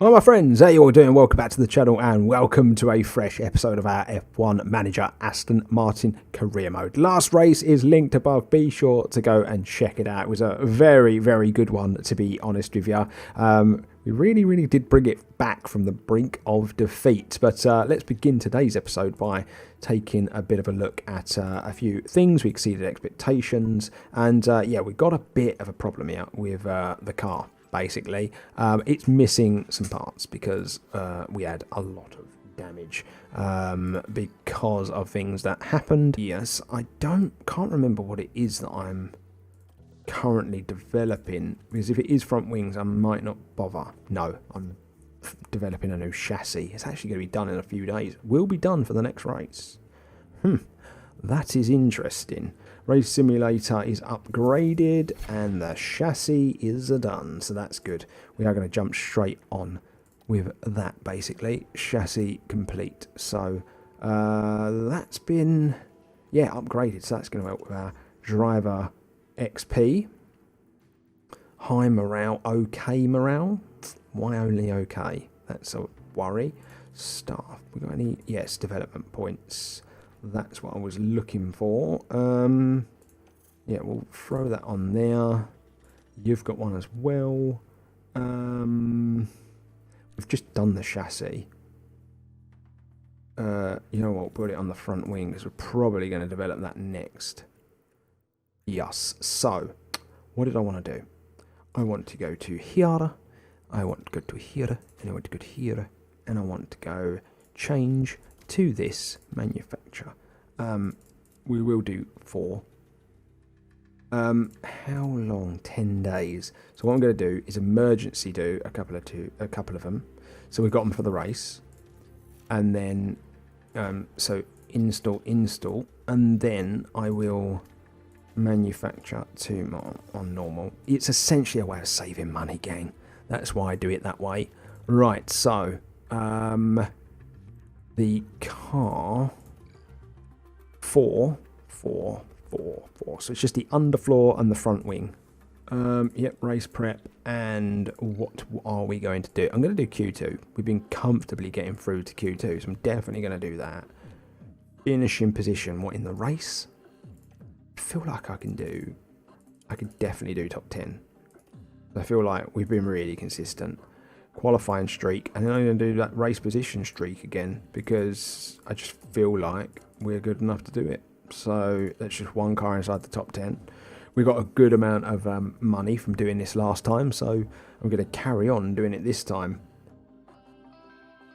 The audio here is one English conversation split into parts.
Hi my friends, how you all doing? Welcome back to the channel and welcome to a fresh episode of our F1 Manager Aston Martin career mode. Last race is linked above, be sure to go and check it out. It was a very good one, to be honest with you. We really did bring it back from the brink of defeat, but let's begin today's episode by taking a bit of a look at a few things. We exceeded expectations and yeah, we got a bit of a problem here with the car. Basically, it's missing some parts because we had a lot of damage because of things that happened. Yes, I can't remember what it is that I'm currently developing, because if it is front wings, I might not bother. No, I'm developing a new chassis. It's actually going to be done in a few days. Will be done for the next race. That is interesting. Race simulator is upgraded and the chassis is done, so that's good. We are going to jump straight on with that, basically. Chassis complete. So that's been, yeah, upgraded, so that's going to help with our driver XP. High morale, okay morale. Why only okay? That's a worry. Staff, we got any? Yes, development points. That's what I was looking for. Yeah, we'll throw that on there. You've got one as well. We've just done the chassis. You know what? We'll put it on the front wing because we're probably going to develop that next. Yes. So, what did I want to do? I want to go to here. I want to go to here. And I want to go to here. And I want to go change to this manufacturer. We will do 4. How long? 10 days. So what I'm going to do is emergency do a couple of them. So we've got them for the race, and then so install, and then I will manufacture 2 more on normal. It's essentially a way of saving money, gang. That's why I do it that way. Right. So the car 4. So it's just the underfloor and the front wing. Yep, race prep. And what are we going to do? I'm going to do Q2. We've been comfortably getting through to Q2, so I'm definitely going to do that. Finishing position. What, in the race? I feel like I could definitely do top 10. I feel like we've been really consistent. Qualifying streak, and then I'm going to do that race position streak again because I just feel like we're good enough to do it. So that's just one car inside the top 10. We got a good amount of money from doing this last time, so I'm going to carry on doing it this time.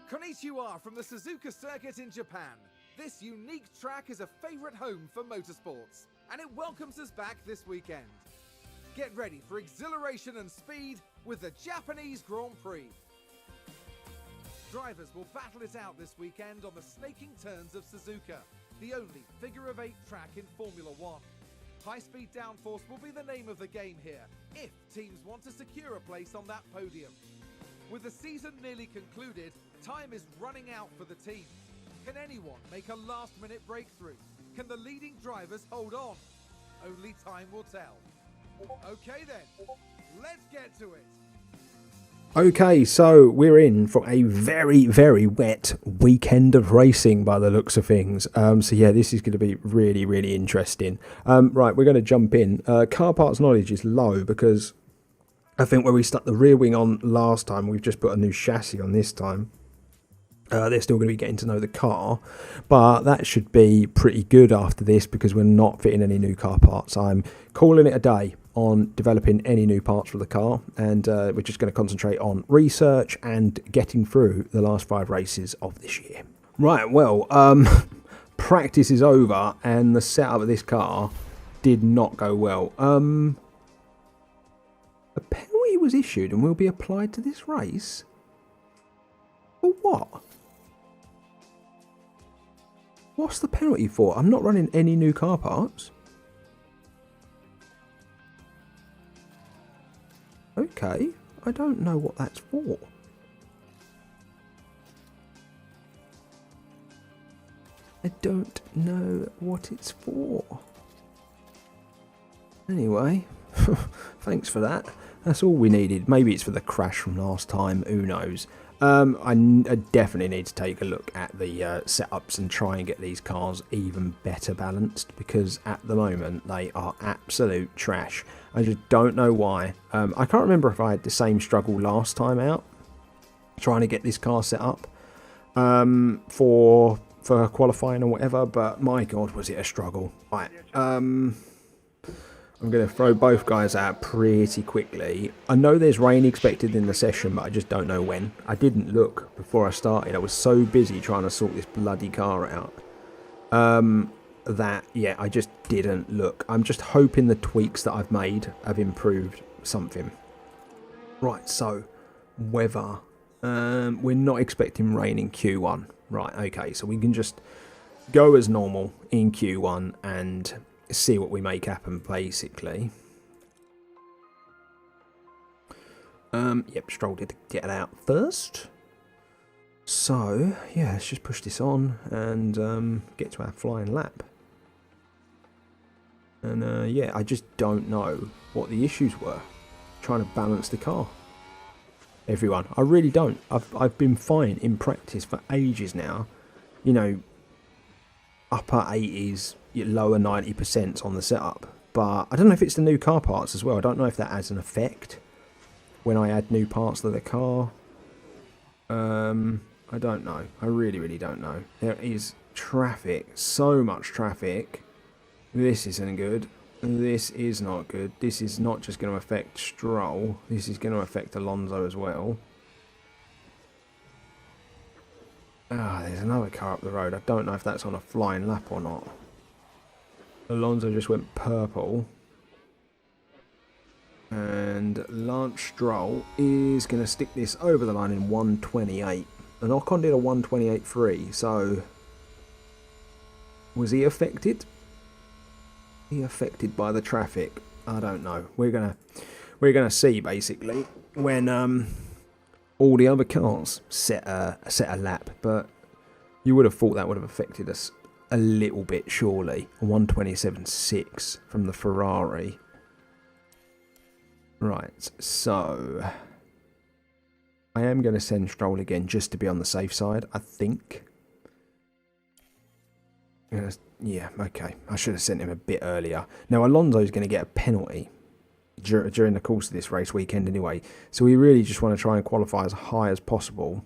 Konnichiwa from the Suzuka circuit in Japan. This unique track is a favorite home for motorsports, and it welcomes us back this weekend. Get ready for exhilaration and speed with the Japanese Grand Prix. Drivers will battle it out this weekend on the snaking turns of Suzuka, the only figure-of-8 track in Formula 1. High-speed downforce will be the name of the game here, if teams want to secure a place on that podium. With the season nearly concluded, time is running out for the teams. Can anyone make a last-minute breakthrough? Can the leading drivers hold on? Only time will tell. Okay then, let's get to it. Okay, so we're in for a very wet weekend of racing by the looks of things. So yeah, this is going to be really interesting. Right, we're going to jump in. Car parts knowledge is low because I think where we stuck the rear wing on last time, we've just put a new chassis on this time. They're still going to be getting to know the car, but that should be pretty good after this because we're not fitting any new car parts. I'm calling it a day on developing any new parts for the car, and we're just going to concentrate on research and getting through the last 5 races of this year. Right, well, practice is over and the setup of this car did not go well. A penalty was issued and will be applied to this race? For what? What's the penalty for? I'm not running any new car parts. Okay, I don't know what that's for. I don't know what it's for. Anyway, thanks for that. That's all we needed. Maybe it's for the crash from last time. Who knows? I definitely need to take a look at the setups and try and get these cars even better balanced, because at the moment they are absolute trash. I just don't know why. I can't remember if I had the same struggle last time out trying to get this car set up for qualifying or whatever, but my god, was it a struggle. Right, I'm going to throw both guys out pretty quickly. I know there's rain expected in the session, but I just don't know when. I didn't look before I started. I was so busy trying to sort this bloody car out that, yeah, I just didn't look. I'm just hoping the tweaks that I've made have improved something. Right, so weather. We're not expecting rain in Q1. Right, okay, so we can just go as normal in Q1 and see what we make happen, basically. Yep, Stroll did get it out first. So, yeah, let's just push this on and get to our flying lap. And, yeah, I just don't know what the issues were trying to balance the car. Everyone, I really don't. I've been fine in practice for ages now. You know, upper 80s, lower 90% on the setup. But I don't know if it's the new car parts as well. I don't know if that has an effect when I add new parts to the car. I don't know. I really don't know. There is traffic. So much traffic. This isn't good. This is not good. This is not just going to affect Stroll. This is going to affect Alonso as well. Ah, there's another car up the road. I don't know if that's on a flying lap or not. Alonso just went purple. And Lance Stroll is going to stick this over the line in 1:28. And Ocon did a 1:28.3, so was he affected? He affected by the traffic? I don't know. We're gonna see basically when all the other cars set a lap, but you would have thought that would have affected us a little bit, surely. 1:27.6 from the Ferrari. Right, so I am going to send Stroll again just to be on the safe side, I think. Yeah, okay. I should have sent him a bit earlier. Now, Alonso's going to get a penalty during the course of this race weekend anyway. So we really just want to try and qualify as high as possible.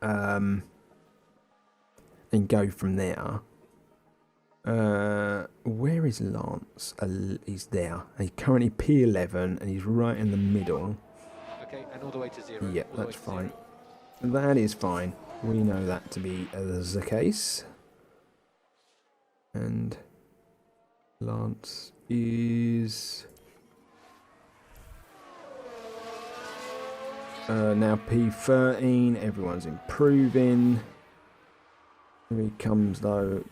And go from there. Where is Lance? He's there. He's currently P11 and he's right in the middle. Okay, and all the way to 0. Yeah, that's fine. That is fine. We know that to be the case. And Lance is now P13. Everyone's improving. Here he comes though.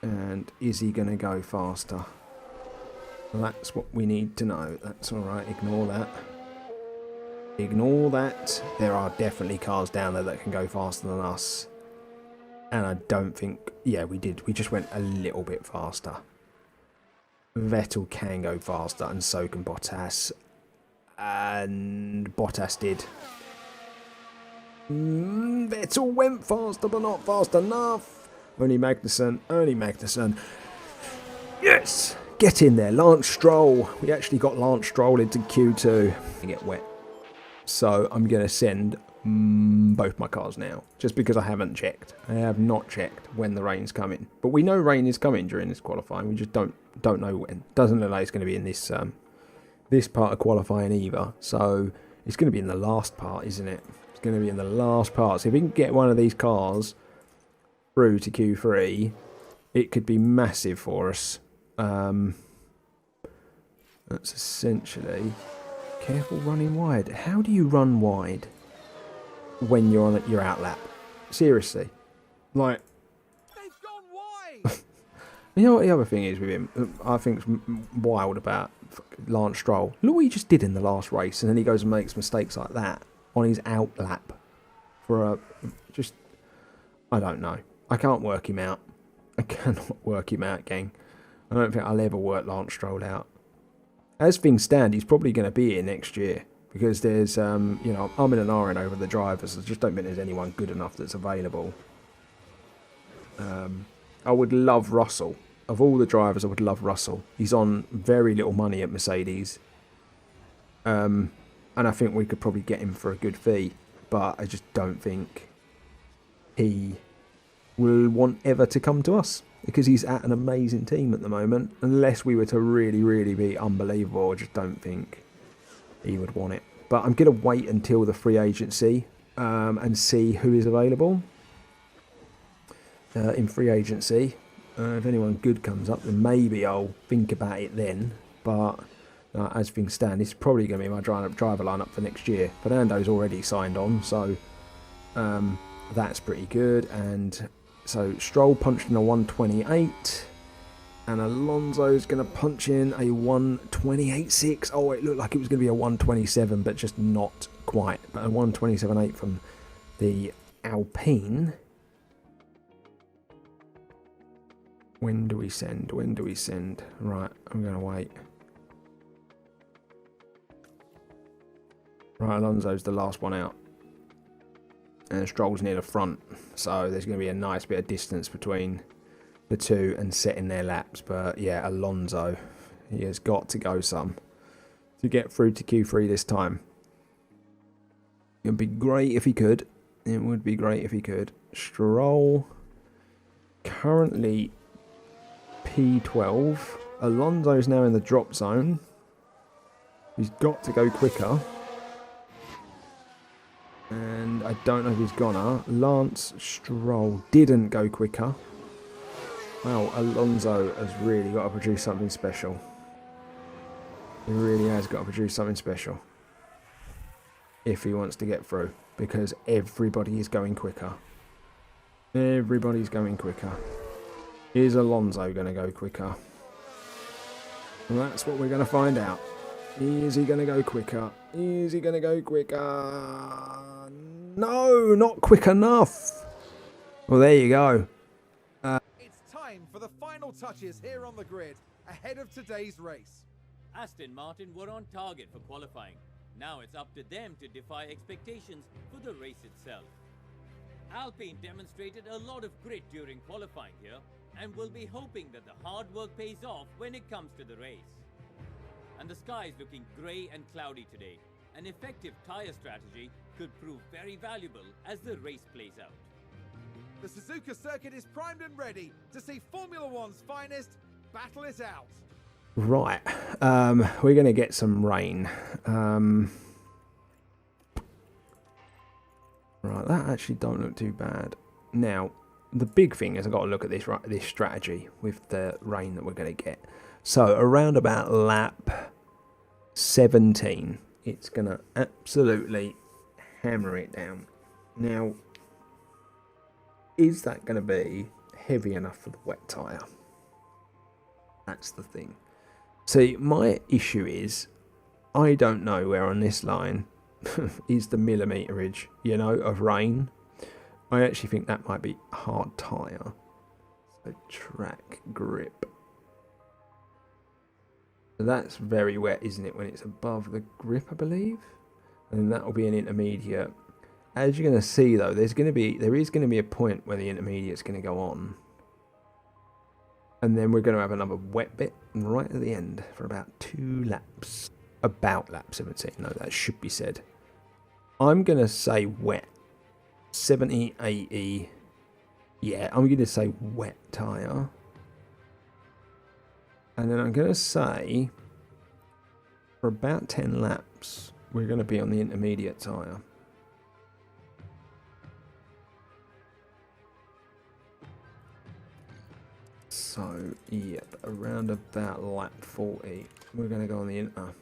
And is he going to go faster? That's what we need to know. That's alright, ignore that. Ignore that. There are definitely cars down there that can go faster than us. And I don't think... Yeah, we did. We just went a little bit faster. Vettel can go faster, and so can Bottas. And Bottas did. Vettel went faster, but not fast enough. Only Magnussen. Yes! Get in there, Lance Stroll. We actually got Lance Stroll into Q2. I get wet. So I'm going to send both my cars now. Just because I haven't checked. I have not checked when the rain's coming. But we know rain is coming during this qualifying. We just don't know when. Doesn't look like it's going to be in this this part of qualifying either. So it's going to be in the last part, isn't it? It's going to be in the last part. So if we can get one of these cars through to Q3, it could be massive for us. That's essentially... Careful running wide. How do you run wide when you're on your out lap? Seriously. Like... They've gone wide! You know what the other thing is with him? I think it's wild about Lance Stroll. Look what he just did in the last race, and then he goes and makes mistakes like that on his out lap. For a... Just... I don't know. I can't work him out. I cannot work him out, gang. I don't think I'll ever work Lance Stroll out. as things stand, he's probably going to be here next year because there's, you know, I'm in an iron over the drivers. I just don't think there's anyone good enough that's available. I would love Russell. Of all the drivers, I would love Russell. He's on very little money at Mercedes. And I think we could probably get him for a good fee. But I just don't think he will want ever to come to us. Because he's at an amazing team at the moment. Unless we were to really, really be unbelievable, I just don't think he would want it. But I'm going to wait until the free agency and see who is available in free agency. If anyone good comes up, then maybe I'll think about it then. But as things stand, it's probably going to be my driver lineup for next year. Fernando's already signed on, so that's pretty good. And so Stroll punched in a 128, and Alonso's going to punch in a 128.6. Oh, it looked like it was going to be a 127, but just not quite. But a 127.8 from the Alpine. When do we send? When do we send? Right, I'm going to wait. Right, Alonso's the last one out. And Stroll's near the front. So there's going to be a nice bit of distance between the two and setting their laps. But yeah, Alonso, he has got to go some to get through to Q3 this time. It would be great if he could. It would be great if he could. Stroll currently P12. Alonso's now in the drop zone. He's got to go quicker. And I don't know if he's gonna. Lance Stroll didn't go quicker. Wow, Alonso has really got to produce something special. He really has got to produce something special. If he wants to get through. Because everybody is going quicker. Everybody's going quicker. Is Alonso going to go quicker? And that's what we're going to find out. Is he going to go quicker? Is he going to go quicker? No, not quick enough. Well, there you go. It's time for the final touches here on the grid, ahead of today's race. Aston Martin were on target for qualifying. Now it's up to them to defy expectations for the race itself. Alpine demonstrated a lot of grit during qualifying here and will be hoping that the hard work pays off when it comes to the race. And the sky is looking grey and cloudy today. An effective tyre strategy could prove very valuable as the race plays out. The Suzuka circuit is primed and ready to see Formula One's finest battle it out. Right, we're going to get some rain. Right, that actually don't look too bad. Now, the big thing is I've got to look at this strategy with the rain that we're going to get. So, around about lap 17, it's going to absolutely hammer it down. Now, is that going to be heavy enough for the wet tyre? That's the thing. See, my issue is, I don't know where on this line is the millimeterage, you know, of rain. I actually think that might be hard tyre. So track grip. So that's very wet, isn't it, when it's above the grip, I believe? And that will be an intermediate. As you're going to see, though, there is going to be a point where the intermediate's going to go on. And then we're going to have another wet bit right at the end for about 2 laps. About lap 17. No, that should be said. I'm going to say wet. 70, 80. Yeah, I'm going to say wet tyre. And then I'm going to say for about 10 laps, we're going to be on the intermediate tyre. So, yep, around about lap 40, we're going to go on the inter.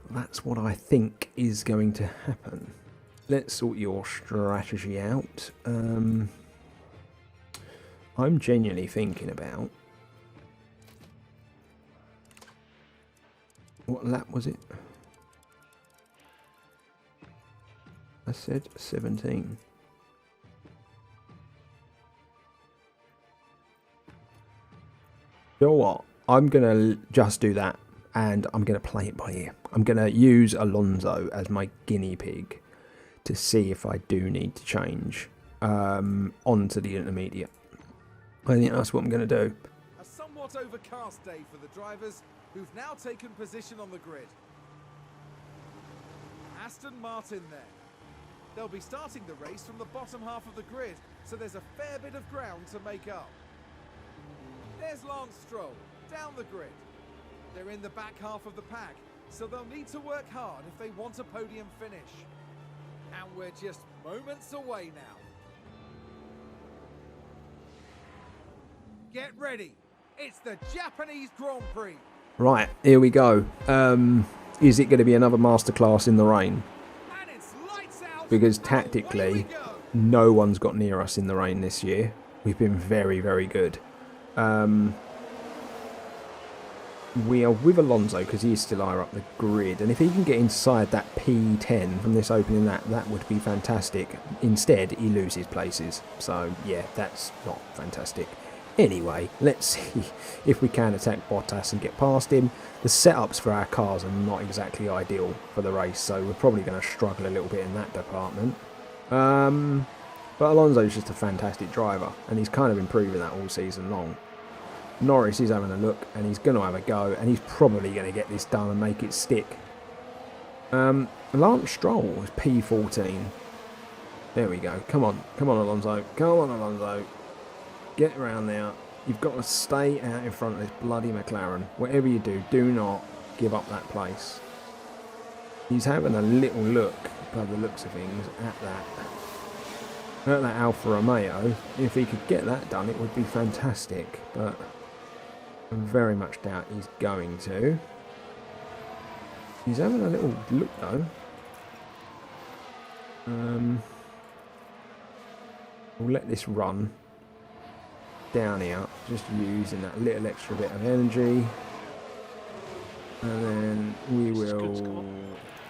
That's what I think is going to happen. Let's sort your strategy out. I'm genuinely thinking about... What lap was it? I said 17. You know what? I'm going to just do that, and I'm going to play it by ear. I'm going to use Alonso as my guinea pig to see if I do need to change onto the intermediate. I think that's what I'm going to do. A somewhat overcast day for the drivers, who've now taken position on the grid. Aston Martin there. They'll be starting the race from the bottom half of the grid, so there's a fair bit of ground to make up. There's Lance Stroll, down the grid. They're in the back half of the pack, so they'll need to work hard if they want a podium finish. And we're just moments away now. Get ready. It's the Japanese Grand Prix. Right, here we go. Is it going to be another masterclass in the rain? And it's lights out. Because Away tactically, we go. no one's got near us in the rain this year. We've been very, very good. We are with Alonso because he's still higher up the grid, and if he can get inside that P10 from this opening, that would be fantastic. Instead, he loses places, so yeah, that's not fantastic. Anyway, let's see if we can attack Bottas and get past him. The setups for our cars are not exactly ideal for the race, so we're probably going to struggle a little bit in that department. But Alonso's just a fantastic driver, and he's kind of improving that all season long. Norris is having a look, and he's going to have a go, and he's probably going to get this done and make it stick. Lance Stroll is P14. There we go. Come on, Alonso. Come on, Alonso. Get around there. You've got to stay out in front of this bloody McLaren. Whatever you do, do not give up that place. He's having a little look, by the looks of things, at that Alfa Romeo. If he could get that done, it would be fantastic, but I very much doubt he's going to. He's having a little look though. We'll let this run down here, just using that little extra bit of energy, and then we will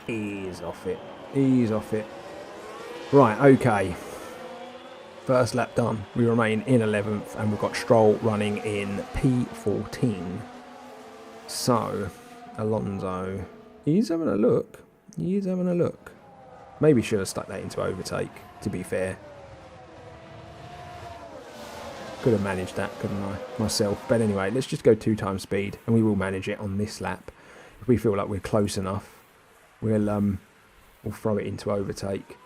ease off it. Right, okay. First lap done. We remain in 11th, and we've got Stroll running in P14. So, Alonso, he's having a look. Maybe should have stuck that into overtake, to be fair. Could have managed that, couldn't I, myself? But anyway, let's just go 2 times speed, and we will manage it on this lap. If we feel like we're close enough, we'll throw it into overtake.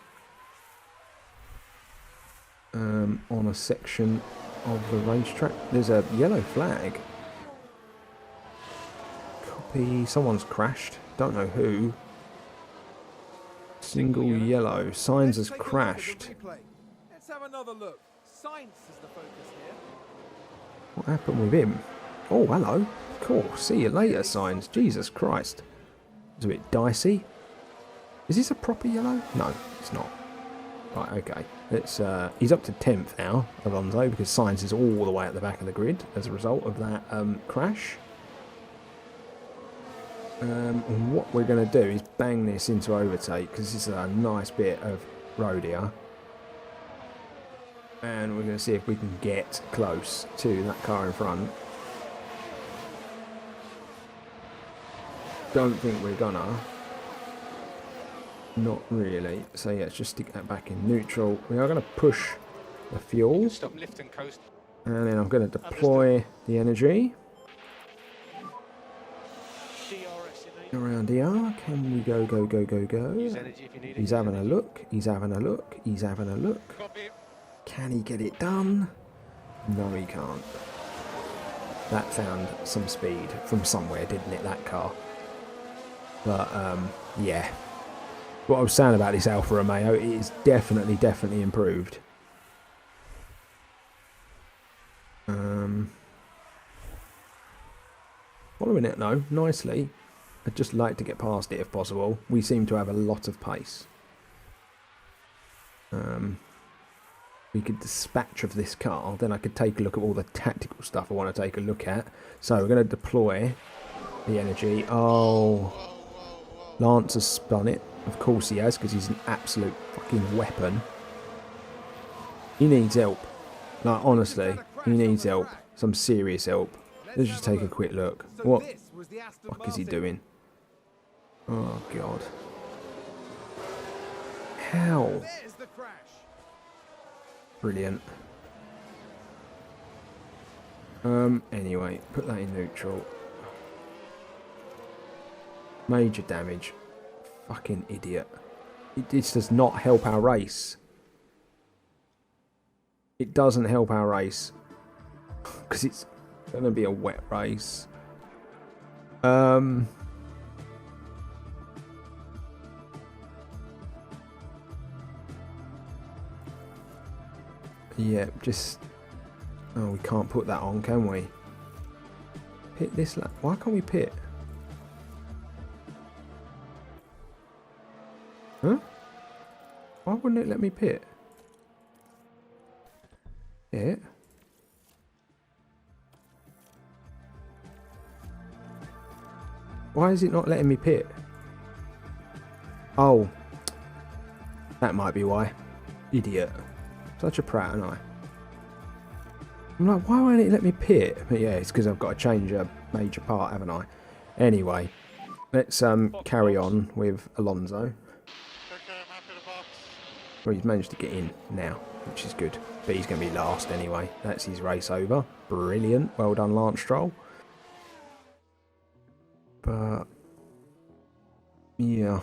On a section of the racetrack. There's a yellow flag. Copy. Someone's crashed. Don't know who. Single yellow. Signs has crashed. Let's have another look. Science is the focus here. What happened with him? Oh, hello. Cool. See you later, Signs. Jesus Christ. It's a bit dicey. Is this a proper yellow? No, it's not. Right, okay. Let's. He's up to 10th now, Alonso, because Sainz is all the way at the back of the grid as a result of that crash. And what we're going to do is bang this into overtake, because this is a nice bit of road here. And we're going to see if we can get close to that car in front. Don't think we're gonna. Not really. So yeah, let's just stick that back in neutral. We are going to push the fuel. Stop, lift and coast. And then I'm going to deploy the energy. Around here. Can we go? Use energy if you need it. He's having a look. Copy. Can he get it done? No, he can't. That found some speed from somewhere, didn't it, that car? But, yeah. What I was saying about this Alfa Romeo, it is definitely improved. Following it, though, nicely. I'd just like to get past it if possible. We seem to have a lot of pace. We could dispatch of this car, then I could take a look at all the tactical stuff I want to take a look at. So we're going to deploy the energy. Oh, Lance has spun it. Of course he has, because he's an absolute fucking weapon. He needs help. Like, honestly, he needs help. Some serious help. Let's just take a quick look. So What this was the Aston fuck is he Martin. doing? Oh god. How? There's the crash. Brilliant. Anyway, put that in neutral. Major damage. Fucking idiot. This does not help our race. It doesn't help our race. Because it's going to be a wet race. Yeah, just... Oh, we can't put that on, can we? Pit this lap. Why can't we pit? Huh? Why wouldn't it let me pit? Pit? Why is it not letting me pit? Oh. That might be why. Idiot. Such a prat, aren't I? I'm like, why won't it let me pit? But yeah, it's because I've got to change a major part, haven't I? Anyway, let's carry on with Alonso. Well, he's managed to get in now, which is good. But he's going to be last anyway. That's his race over. Brilliant. Well done, Lance Stroll. But, yeah.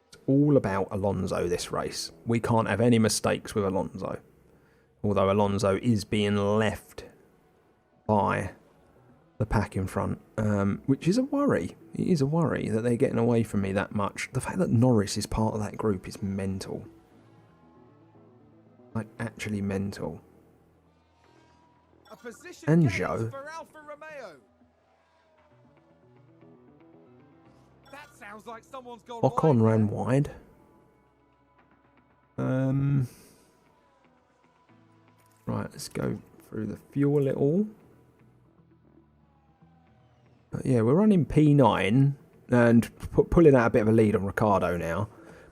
It's all about Alonso this race. We can't have any mistakes with Alonso. Although Alonso is being left by the pack in front, which is a worry. It is a worry that they're getting away from me that much. The fact that Norris is part of that group is mental. Like, actually mental. A position And gains Joe. for Alfa Romeo. That sounds like someone's gone Ocon wide ran there. wide. Right, let's go through the fuel it all. But yeah, we're running P9 and pulling out a bit of a lead on Ricciardo now.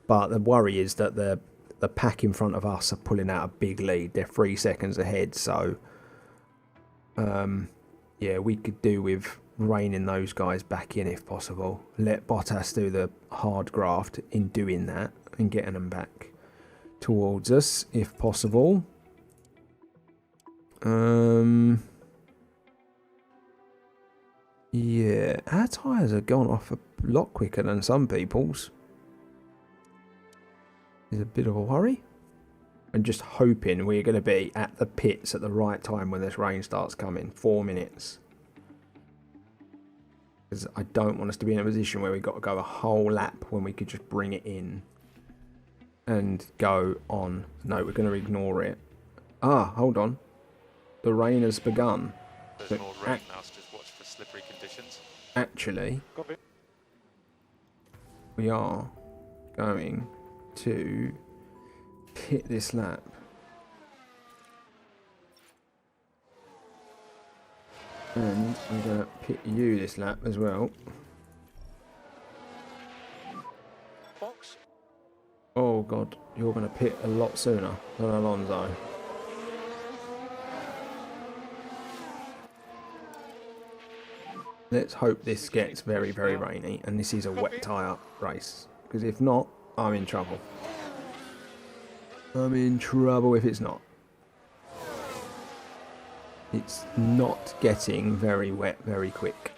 But the worry is that the pack in front of us are pulling out a big lead. They're 3 seconds ahead, so yeah, we could do with reining those guys back in if possible. Let Bottas do the hard graft in doing that and getting them back towards us if possible. Yeah, our tyres have gone off a lot quicker than some people's. Is a bit of a worry. I'm just hoping we're going to be at the pits at the right time when this rain starts coming. 4 minutes. Because I don't want us to be in a position where we've got to go a whole lap when we could just bring it in and go on. No, we're going to ignore it. Ah, hold on. The rain has begun. There's more rain now, so just watch for slippery conditions. Actually, Copy. we are going to hit this lap. And I'm going to pit you this lap as well. Box. Oh god, you're going to pit a lot sooner than Alonso. Let's hope this gets very, very rainy and this is a wet tyre race. Because if not, I'm in trouble. I'm in trouble if it's not. It's not getting very wet very quick.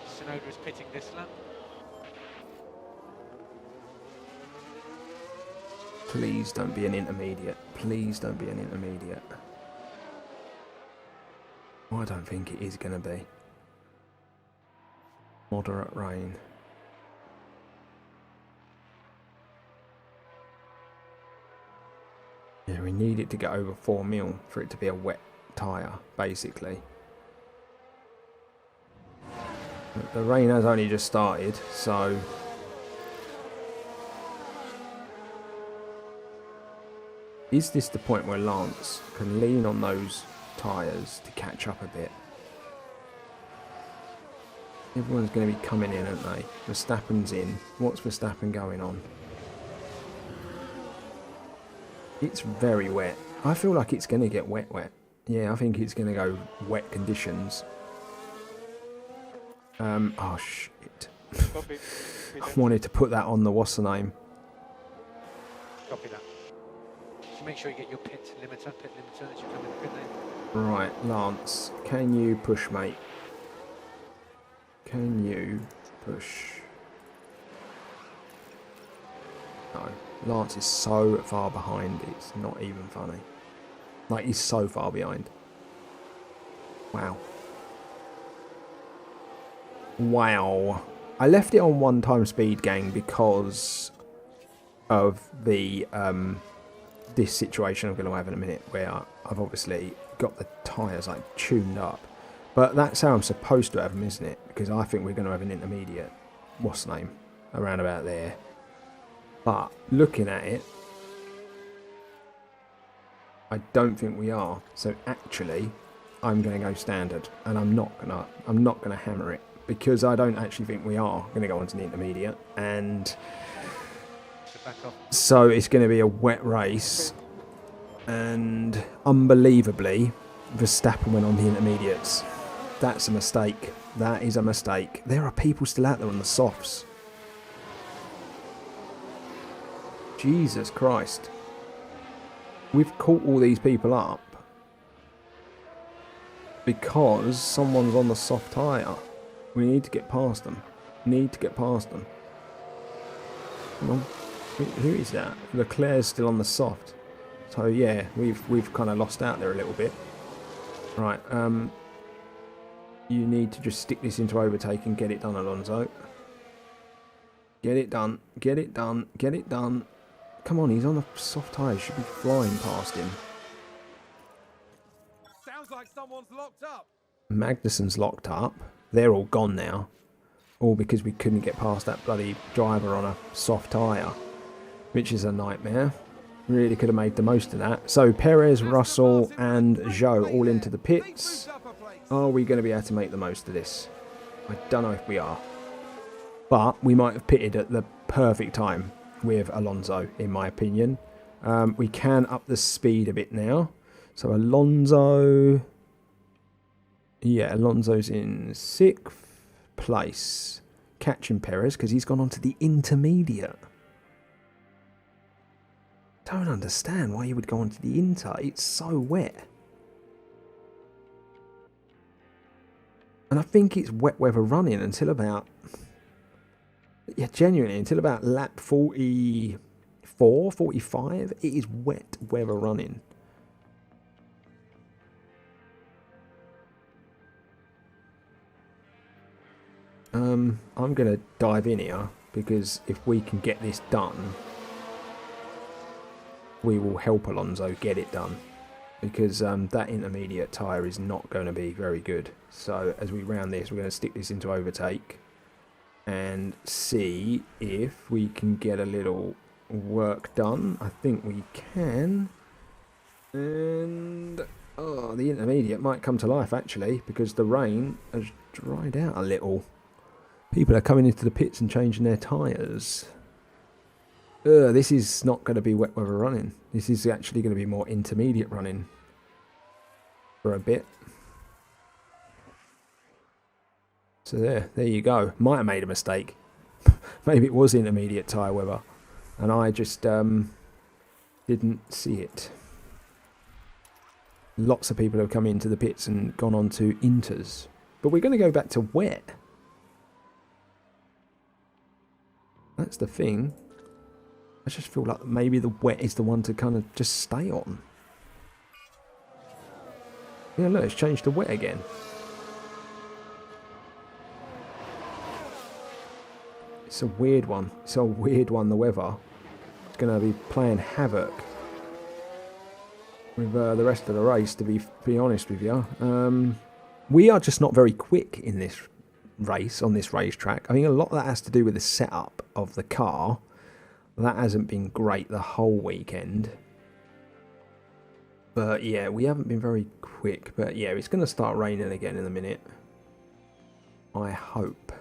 Sonoda is pitting this lap. Please don't be an intermediate. Please don't be an intermediate. I don't think it is going to be. Moderate rain. Yeah, we need it to get over 4 mil for it to be a wet tyre, basically. But the rain has only just started, so... Is this the point where Lance can lean on those tyres to catch up a bit? Everyone's going to be coming in, aren't they? Verstappen's in. What's Verstappen going on? It's very wet. I feel like it's going to get wet. Yeah, I think it's going to go wet conditions. Oh, shit. Copy. I wanted to put that on the what's the name. Copy that. Just make sure you get your pit limiter as you come in the pit lane. Right, Lance, can you push, mate? Can you push? No, Lance is so far behind, it's not even funny. Like, he's so far behind. Wow. Wow. I left it on 1 speed, gang, because of the this situation I'm going to have in a minute, where I've obviously got the tyres like tuned up. But that's how I'm supposed to have them, isn't it? Because I think we're going to have an intermediate, what's the name, around about there. But looking at it, I don't think we are. So actually, I'm going to go standard, and I'm not gonna hammer it, because I don't actually think we are going to go on to the intermediate, and so it's going to be a wet race. And unbelievably, Verstappen went on the intermediates. That's a mistake. That is a mistake. There are people still out there on the softs. Jesus Christ. We've caught all these people up because someone's on the soft tyre. We need to get past them. Come on. Who is that? Leclerc's still on the soft. So yeah, we've kind of lost out there a little bit. Right, you need to just stick this into overtake and get it done, Alonso. Get it done. Get it done. Get it done. Come on, he's on the soft tyres. Should be flying past him. Sounds like someone's locked up. Magnussen's locked up. They're all gone now. All because we couldn't get past that bloody driver on a soft tyre, which is a nightmare. Really could have made the most of that. So Perez, Russell and Zhou all into the pits. Are we going to be able to make the most of this? I don't know if we are. But we might have pitted at the perfect time with Alonso, in my opinion. We can up the speed a bit now. So Alonso... Yeah, Alonso's in 6th place. Catching Perez because he's gone on to the intermediate. Don't understand why you would go on to the inter. It's so wet. And I think it's wet weather running until about... Yeah, genuinely, until about lap 44, 45, it is wet weather running. I'm going to dive in here, because if we can get this done, we will help Alonso get it done. Because that intermediate tyre is not going to be very good. So as we round this, we're going to stick this into overtake and see if we can get a little work done. I think we can. And oh, the intermediate might come to life actually, because the rain has dried out a little. People are coming into the pits and changing their tyres. This is not going to be wet weather running. This is actually going to be more intermediate running for a bit. So there you go. Might have made a mistake. Maybe it was intermediate tyre weather, and I just didn't see it. Lots of people have come into the pits and gone on to inters, but we're going to go back to wet. That's the thing. I just feel like maybe the wet is the one to kind of just stay on. Yeah, look, it's changed to wet again. It's a weird one. It's a weird one, the weather. It's going to be playing havoc with the rest of the race, to be honest with you. We are just not very quick in this race, on this racetrack. I think a lot of that has to do with the setup of the car. That hasn't been great the whole weekend. But yeah, we haven't been very quick. But yeah, it's going to start raining again in a minute. I hope.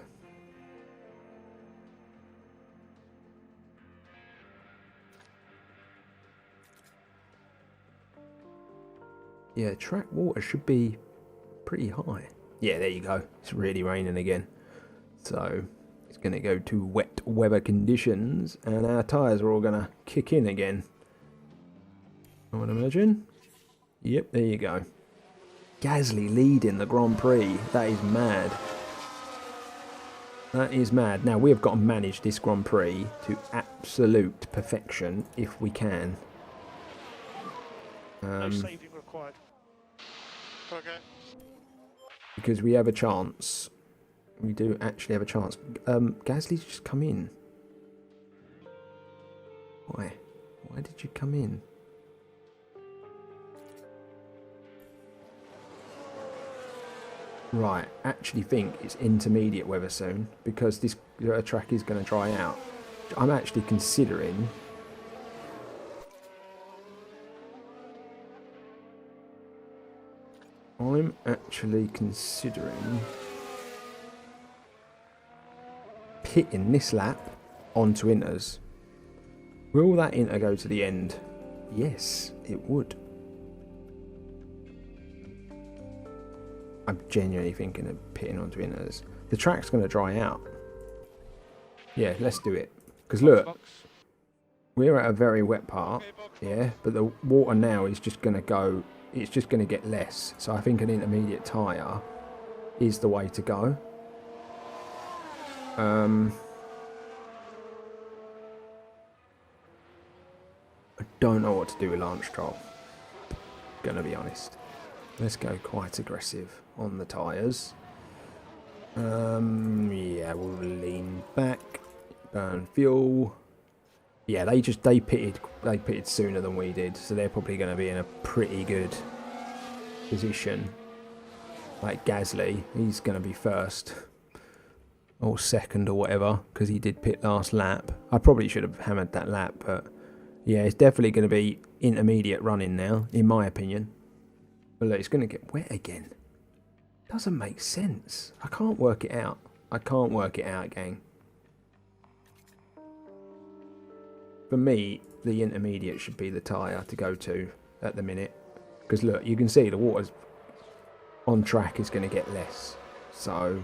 Yeah, track water should be pretty high. Yeah, there you go. It's really raining again. So it's going to go to wet weather conditions, and our tyres are all going to kick in again. I would imagine. Yep, there you go. Gasly leading the Grand Prix. That is mad. That is mad. Now, we have got to manage this Grand Prix to absolute perfection if we can. No saving required. Okay. Because we have a chance. We do actually have a chance. Gasly's just come in. Why? Why did you come in? Right, actually think it's intermediate weather soon because this track is going to dry out. I'm actually considering pitting this lap onto inters. Will that inter go to the end? Yes, it would. I'm genuinely thinking of pitting onto inters. The track's going to dry out. Yeah, let's do it. Because look, we're at a very wet part, yeah, but the water now is just going to go, it's just going to get less. So I think an intermediate tyre is the way to go. I don't know what to do with Lance Stroll, gonna be honest. Let's go quite aggressive on the tyres. Yeah, we'll lean back, burn fuel. Yeah, they pitted sooner than we did, so they're probably going to be in a pretty good position. Like Gasly, he's going to be first or second or whatever because he did pit last lap. I probably should have hammered that lap, but yeah, it's definitely going to be intermediate running now, in my opinion. But look, it's going to get wet again. Doesn't make sense. I can't work it out. I can't work it out, gang. For me, the intermediate should be the tyre to go to at the minute. Because look, you can see the water's on track is going to get less. So,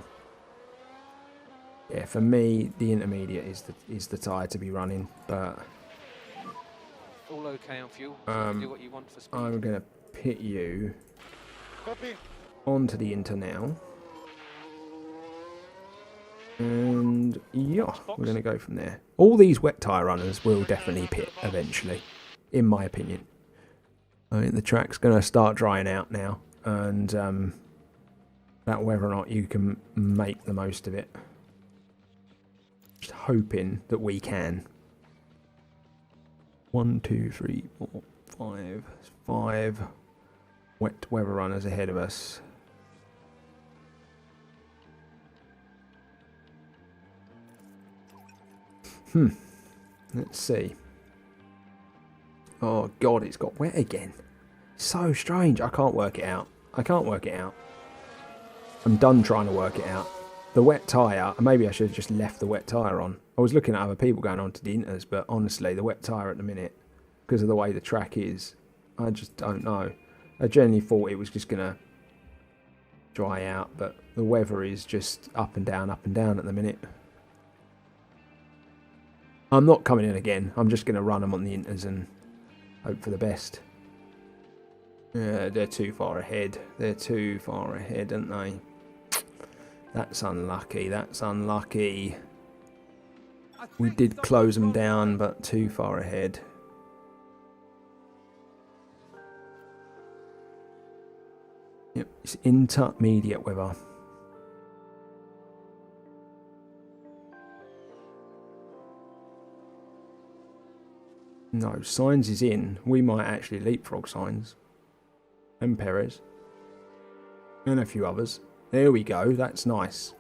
yeah, for me, the intermediate is the tyre to be running. But all okay on fuel. So do what you want for speed. I'm going to pit you Copy. onto the inter now. And yeah, we're going to go from there. All these wet tyre runners will definitely pit eventually, in my opinion. I think the track's going to start drying out now, and that whether or not you can make the most of it. Just hoping that we can. 1, 2, 3, 4, 5 wet weather runners ahead of us. Let's see. Oh god, it's got wet again. So strange. I can't work it out. I'm done trying to work it out. The wet tyre, maybe I should have just left the wet tyre on. I was looking at other people going on to the inters, but honestly, the wet tyre at the minute, because of the way the track is, I just don't know. I genuinely thought it was just going to dry out, but the weather is just up and down at the minute. I'm not coming in again. I'm just going to run them on the inters and hope for the best. They're too far ahead. Aren't they? That's unlucky. We did close them down, but too far ahead. Yep, it's intermediate weather. No, Sainz is in. We might actually leapfrog Sainz. And Perez. And a few others. There we go. That's nice.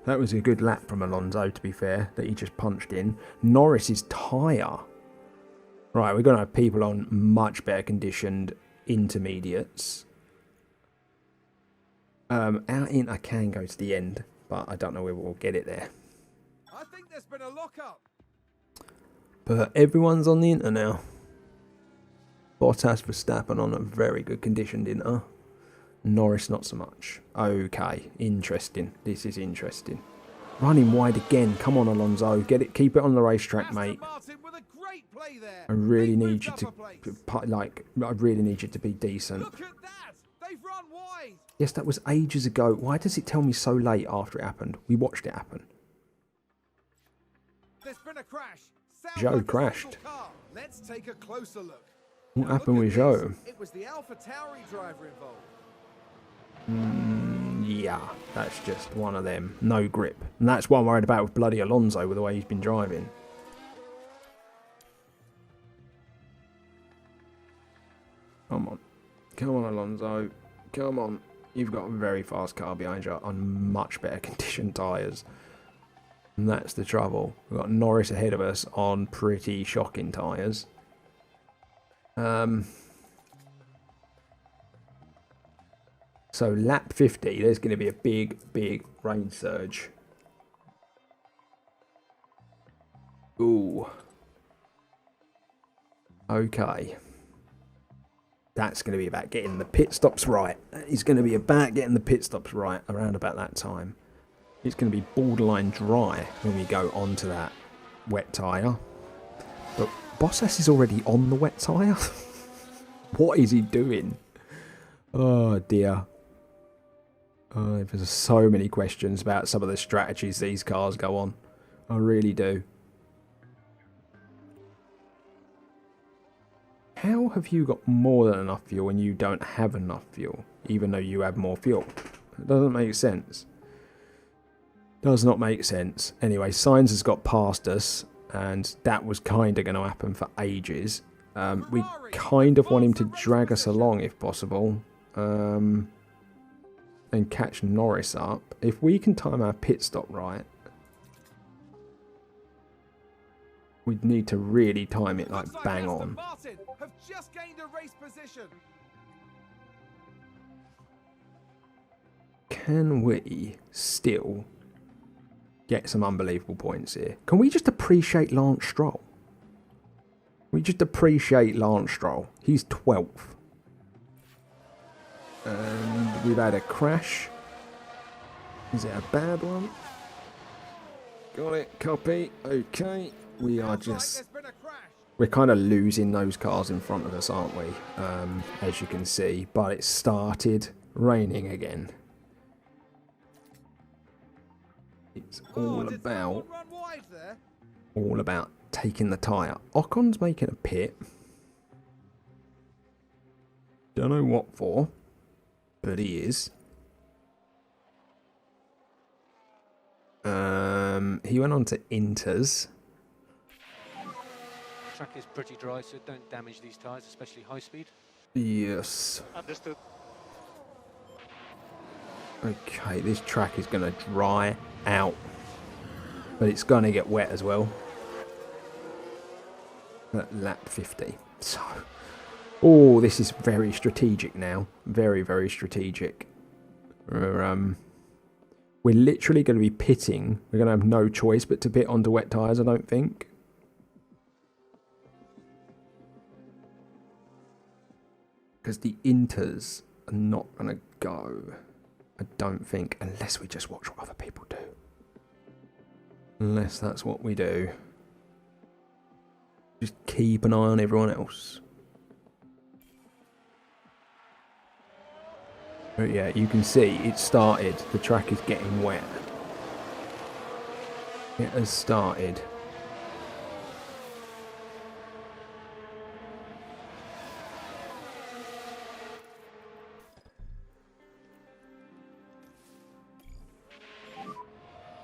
That was a good lap from Alonso, to be fair, that he just punched in. Norris's tyre. Right, we're going to have people on much better conditioned intermediates. Our inter can go to the end, but I don't know whether we'll get it there. I think there's been a lock-up. But everyone's on the inter now. Bottas Verstappen on a very good condition, didn't I? Norris not so much. Okay, interesting. This is interesting. Running wide again. Come on, Alonso. Get it. Keep it on the racetrack, mate. I really need you to, I really need you to be decent. Look at that! They've run wide. Yes, that was ages ago. Why does it tell me so late after it happened? We watched it happen. There's been a crash. Joe crashed. Let's take a closer look. What happened with Joe? It was the Alpha Tauri driver involved. Yeah, that's just one of them. No grip. And that's what I'm worried about with bloody Alonso with the way he's been driving. Come on. Come on, Alonso. Come on. You've got a very fast car behind you on much better conditioned tyres. And that's the trouble. We've got Norris ahead of us on pretty shocking tyres. So lap 50, there's going to be a big rain surge. Ooh. Okay. That's going to be about getting the pit stops right. It's going to be about getting the pit stops right around about that time. It's going to be borderline dry when we go onto that wet tyre. But Bottas is already on the wet tyre. What is he doing? Oh dear. There's so many questions about some of the strategies these cars go on. I really do. How have you got more than enough fuel when you don't have enough fuel, even though you have more fuel? It doesn't make sense. Does not make sense. Anyway, Sainz has got past us, and that was kind of going to happen for ages. We kind of want him to drag us along if possible, and catch Norris up. If we can time our pit stop right, we'd need to really time it like bang on. Have just gained a race position. Can we still get some unbelievable points here? Can we just appreciate Lance Stroll? We just appreciate Lance Stroll. He's 12th. And we've had a crash. Is it a bad one? Got it, copy. Okay. We are just... We're kind of losing those cars in front of us, aren't we? As you can see. But it started raining again. It's all about taking the tyre. Ocon's making a pit. Don't know what for, but he is. He went on to Inters. Track is pretty dry, so don't damage these tyres, especially high speed. Yes. Understood. Okay, this track is going to dry out, but it's going to get wet as well. At lap 50. So, oh, this is very strategic now. Very, very strategic. We're literally going to be pitting. We're going to have no choice but to pit onto wet tyres, I don't think. Because the Inters are not going to go, I don't think, unless we just watch what other people do. Unless that's what we do. Just keep an eye on everyone else. But yeah, you can see it started. The track is getting wet. It has started.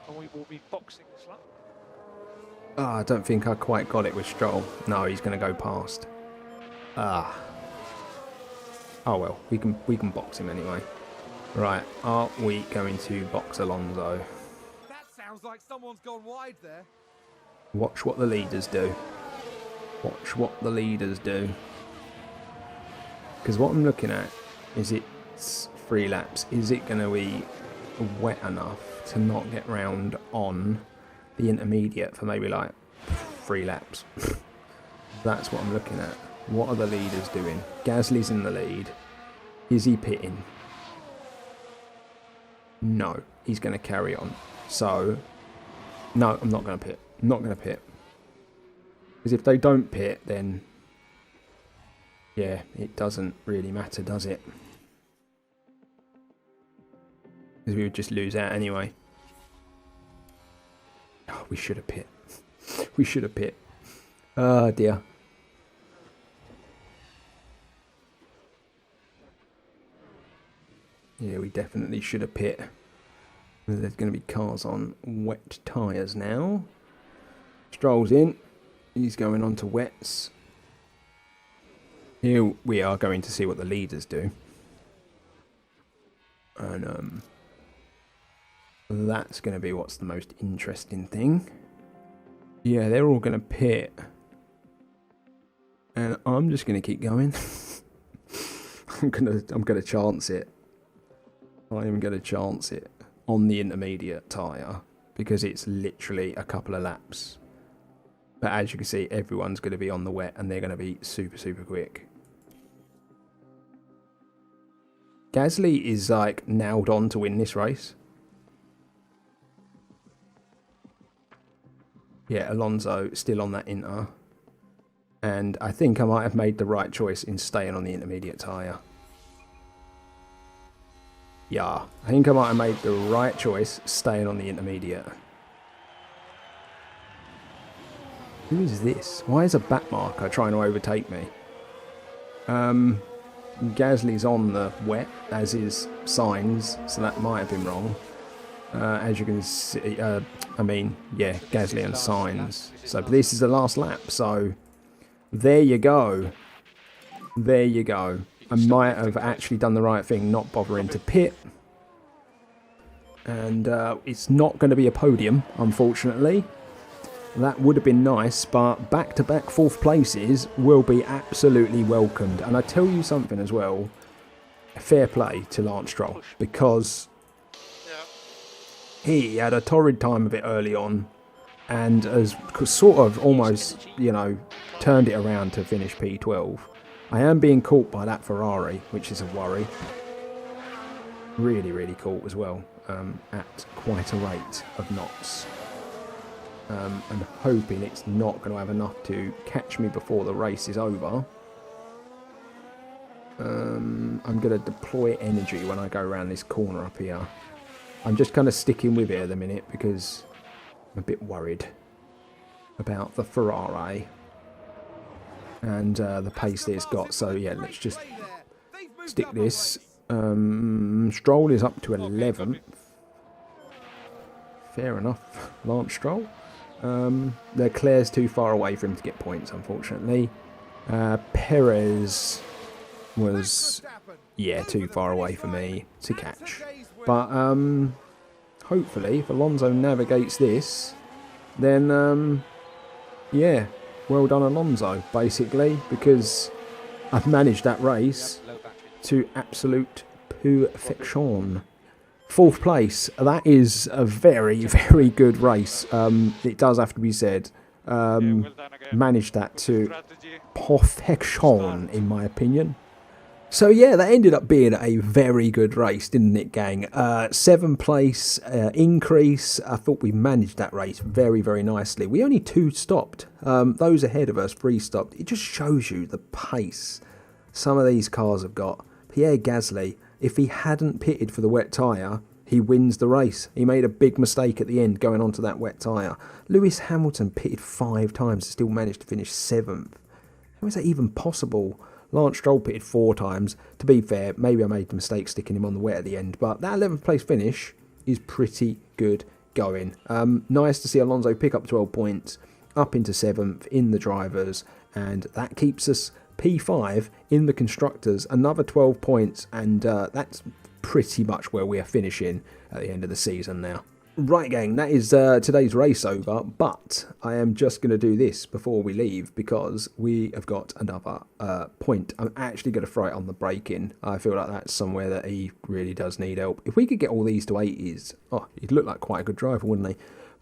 And we will be boxing this lap. I don't think I quite got it with Stroll. No, he's going to go past. Oh well, we can box him anyway. Right, are we going to box Alonso? That sounds like someone's gone wide there. Watch what the leaders do. Watch what the leaders do. Because what I'm looking at is it's 3 laps. Is it going to be wet enough to not get round on the intermediate for maybe like 3 laps? That's what I'm looking at. What are the leaders doing? Gasly's in the lead. Is he pitting? No, he's going to carry on. So, no, I'm not going to pit. I'm not going to pit. Because if they don't pit, then, yeah, it doesn't really matter, does it? Because we would just lose out anyway. Oh, we should have pit. We should have pit. Oh, dear. Yeah, we definitely should have pit. There's going to be cars on wet tyres now. Stroll's in. He's going on to wets. Here we are going to see what the leaders do. And that's going to be what's the most interesting thing. Yeah, they're all going to pit. And I'm just going to keep going. I'm going to chance it. I am going to chance it on the intermediate tyre because it's literally a couple of laps. But as you can see, everyone's going to be on the wet and they're going to be super, super quick. Gasly is like nailed on to win this race. Yeah, Alonso still on that inter. And I think I might have made the right choice in staying on the intermediate tyre. Yeah, I think I might have made the right choice staying on the intermediate. Who is this? Why is a back marker trying to overtake me? Gasly's on the wet, as is Sainz, so that might have been wrong. As you can see, yeah, Gasly and Sainz. So this is the last lap, so there you go. There you go. I might have actually done the right thing, not bothering to pit. And it's not going to be a podium, unfortunately. That would have been nice, but back-to-back fourth places will be absolutely welcomed. And I tell you something as well, fair play to Lance Stroll, because he had a torrid time of it early on and has sort of almost, you know, turned it around to finish P12. I am being caught by that Ferrari, which is a worry. Really, really caught as well, at quite a rate of knots. And hoping it's not going to have enough to catch me before the race is over. I'm going to deploy energy when I go around this corner up here. I'm just kind of sticking with it at the minute because I'm a bit worried about the Ferrari and the pace that it's got. So yeah, let's just stick this. Stroll is up to 11th. Fair enough, Lance Stroll. Leclerc's too far away for him to get points, unfortunately. Perez was, yeah, too far away for me to catch. But hopefully, if Alonso navigates this, then, yeah, well done Alonso, basically, because I've managed that race to absolute perfection. Fourth place, that is a very, very good race. It does have to be said. Managed that to perfection, in my opinion. So yeah, that ended up being a very good race, didn't it, gang? 7th place increase. I thought we managed that race very, very nicely. We only 2 stopped. Those ahead of us 3 stopped. It just shows you the pace some of these cars have got. Pierre Gasly, if he hadn't pitted for the wet tyre, he wins the race. He made a big mistake at the end going onto that wet tyre. Lewis Hamilton pitted 5 times and still managed to finish 7th. How is that even possible? Lance Stroll pitted 4 times. To be fair, maybe I made the mistake sticking him on the wet at the end, but that 11th place finish is pretty good going. Nice to see Alonso pick up 12 points, up into 7th in the drivers, and that keeps us P5 in the constructors, another 12 points, and that's pretty much where we are finishing at the end of the season now. Right, gang, that is today's race over, but I am just going to do this before we leave because we have got another point. I'm actually going to throw it on the braking. I feel like that's somewhere that he really does need help. If we could get all these to 80s, oh, he'd look like quite a good driver, wouldn't he?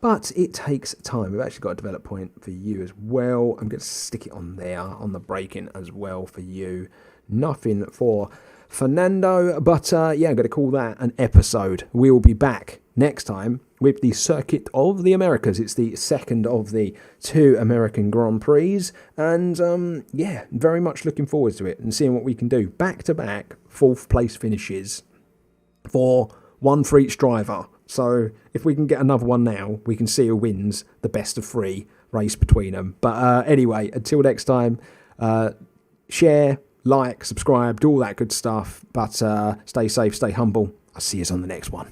but it takes time. We've actually got a develop point for you as well. I'm going to stick it on there, on the braking as well for you. Nothing for Fernando, but yeah, I'm going to call that an episode. We will be back next time with the Circuit of the Americas. It's the second of the 2 American Grand Prix, and yeah, very much looking forward to it and seeing what we can do. Back-to-back 4th place finishes for one for each driver. So if we can get another one now, we can see who wins the best of 3 race between them. But anyway, until next time, share, like, subscribe, do all that good stuff. But stay safe, stay humble. I'll see you on the next one.